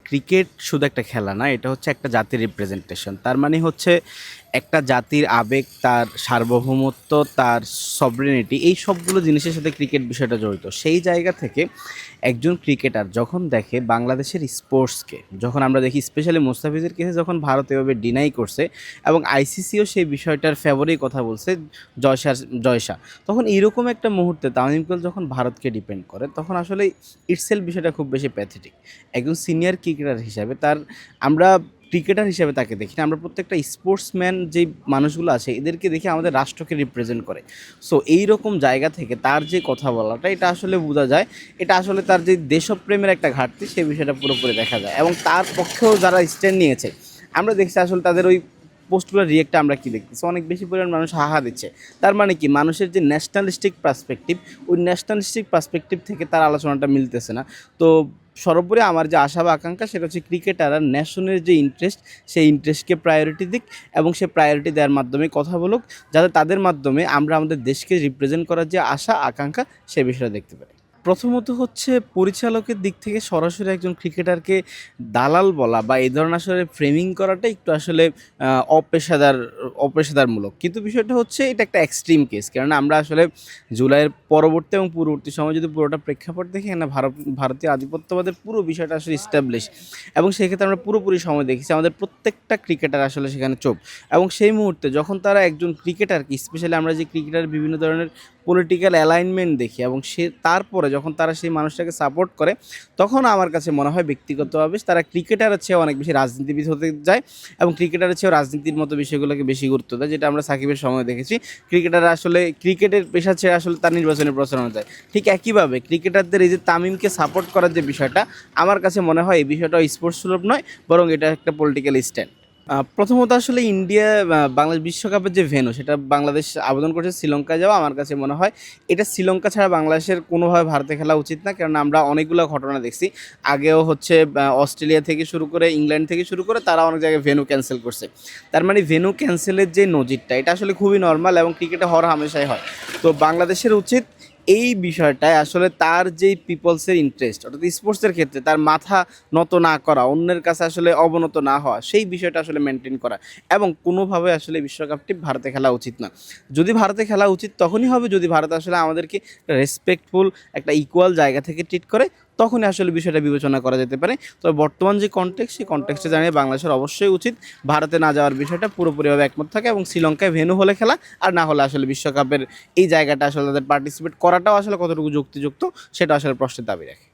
Cricket শুধু একটা খেলা না, এটা হচ্ছে একটা জাতির রিপ্রেজেন্টেশন। তার মানে হচ্ছে একটা জাতির আবেগ, তার সার্বভৌমত্ব, তার সভরেনিটি, এই সবগুলো জিনিসের সাথে ক্রিকেট বিষয়টা জড়িত। সেই জায়গা থেকে একজন ক্রিকেটার যখন দেখে বাংলাদেশের স্পোর্টসকে, যখন আমরা দেখি স্পেশালি মোস্তাফিজের কেসে যখন ভারত এভাবে ডিনাই করছে এবং আইসিসিও সেই বিষয়টার ফেভারেই কথা বলছে, জয়সা, তখন এইরকম একটা মুহূর্তে তামিম ইকবাল যখন ভারতকে ডিপেন্ড করে, তখন আসলে ইটসেলফ বিষয়টা খুব বেশি প্যাথেটিক। একজন সিনিয়র ক্রিকেটার হিসাবে আমরা ক্রিকেটার হিসেবে তাকে দেখি না, আমরা প্রত্যেকটা স্পোর্টসম্যান যে মানুষগুলো আছে এদেরকে দেখি আমাদের রাষ্ট্রকে রিপ্রেজেন্ট করে। সো এই রকম জায়গা থেকে তার যে কথা বলাটা, এটা আসলে বোঝা যায়, এটা আসলে তার যে দেশপ্রেমের একটা ঘাটতি সেই বিষয়টা পুরোপুরি দেখা যায়। এবং তার পক্ষেও যারা স্ট্যান্ড নিয়েছে, আমরা দেখছি আসলে তাদের ওই পোস্টগুলোর রিয়েক্টটা আমরা কি দেখতেছি, অনেক বেশি পরিমাণ মানুষ হাহা দিচ্ছে। তার মানে কি, মানুষের যে ন্যাশনালিস্টিক পার্সপেক্টিভ, ওই ন্যাশনালিস্টিক পার্সপেক্টিভ থেকে তার আলোচনাটা মিলতেছে না। তো সর্বোপরি আমার যে আশা বা আকাঙ্ক্ষা সেটা হচ্ছে ক্রিকেটাররা ন্যাশনের যে ইন্টারেস্ট, সেই ইন্টারেস্টকে প্রায়োরিটি দিক এবং সে প্রায়োরিটি দেওয়ার মাধ্যমে কথা বলুক, যাতে তাদের মাধ্যমে আমরা আমাদের দেশকে রিপ্রেজেন্ট করার যে আশা আকাঙ্ক্ষা সে বিষয়টা দেখতে পারি। প্রথমত হচ্ছে পরিচালকের দিক থেকে সরাসরি একজন ক্রিকেটারকে দালাল বলা বা এই ধরনের আসলে ফ্রেমিং করাটা একটু আসলে অপেশাদারমূলক। কিন্তু বিষয়টা হচ্ছে এটা একটা এক্সট্রিম কেস, কারণ আমরা আসলে জুলাইয়ের পরবর্তী এবং পূর্ববর্তী সময় যদি পুরোটা প্রেক্ষাপট দেখি, না ভারতীয় আধিপত্যবাদের পুরো বিষয়টা আসলে ইস্টাবলিশ, এবং সেক্ষেত্রে আমরা পুরোপুরি সময় দেখেছি আমাদের প্রত্যেকটা ক্রিকেটার আসলে সেখানে চোপ। এবং সেই মুহূর্তে যখন তারা একজন ক্রিকেটারকে, স্পেশালি আমরা যে ক্রিকেটার বিভিন্ন ধরনের পলিটিক্যাল অ্যালাইনমেন্ট দেখি এবং তারপরে যখন তারা সেই মানুষটাকে সাপোর্ট করে, তখন আমার কাছে মনে হয় ব্যক্তিগতভাবে তারা ক্রিকেটারের চেয়ে অনেক বেশি রাজনীতিবিদ হতে যায় এবং ক্রিকেটারের চেয়েও রাজনীতির মতো বিষয়গুলোকে বেশি গুরুত্ব দেয়, যেটা আমরা সাকিবের সময় দেখেছি। ক্রিকেটার আসলে ক্রিকেটের পেশা ছেড়ে আসলে তার নির্বাচনী প্রচারণা যায়। ঠিক একইভাবে ক্রিকেটারদের এই যে তামিমকে সাপোর্ট করার যে বিষয়টা, আমার কাছে মনে হয় এই বিষয়টা স্পোর্টস সুলভ নয়, বরং এটা একটা পলিটিক্যাল স্ট্যান্ড। প্রথমত আসলে ইন্ডিয়া বাংলাদেশ বিশ্বকাপের যে ভেন্যু, সেটা বাংলাদেশ আবেদন করছে শ্রীলঙ্কায় যাওয়া। আমার কাছে মনে হয় এটা শ্রীলঙ্কা ছাড়া বাংলাদেশের কোনোভাবে ভারতে খেলা উচিত না, কারণ আমরা অনেকগুলো ঘটনা দেখছি। আগেও হচ্ছে অস্ট্রেলিয়া থেকে শুরু করে, ইংল্যান্ড থেকে শুরু করে, তারা অনেক জায়গায় ভেন্যু ক্যান্সেল করছে। তার মানে ভেন্যু ক্যান্সেলের যে নজিরটা, এটা আসলে খুবই নর্মাল এবং ক্রিকেটে হর হামেশাই হয়। তো বাংলাদেশের উচিত এই বিষয়টায় আসলে তার যেই পিপলসের ইন্টারেস্ট, অর্থাৎ স্পোর্টসের ক্ষেত্রে তার মাথা নত না করা, অন্যের কাছে আসলে অবনত না হওয়া, সেই বিষয়টা আসলে মেনটেন করা। এবং কোনোভাবে আসলে বিশ্বকাপটি ভারতে খেলা উচিত না। যদি ভারতে খেলা উচিত তখনই হবে যদি ভারত আসলে আমাদেরকে রেসপেক্টফুল একটা ইকুয়াল জায়গা থেকে ট্রিট করে, তখনই আসলে বিষয়টা বিবেচনা করা যেতে পারে। তবে বর্তমান যে কনটেক্সট, সেই কনটেক্সটে জানিয়ে বাংলাদেশের অবশ্যই উচিত ভারতে না যাওয়ার বিষয়টা পুরোপুরিভাবে একমত থাকে এবং শ্রীলঙ্কায় ভেন্যু হলে খেলা, আর না হলে আসলে বিশ্বকাপের এই জায়গাটা আসলে তাদের পার্টিসিপেট করাটাও আসলে কতটুকু যুক্তিযুক্ত সেটা আসলে প্রশ্নের দাবি রাখে।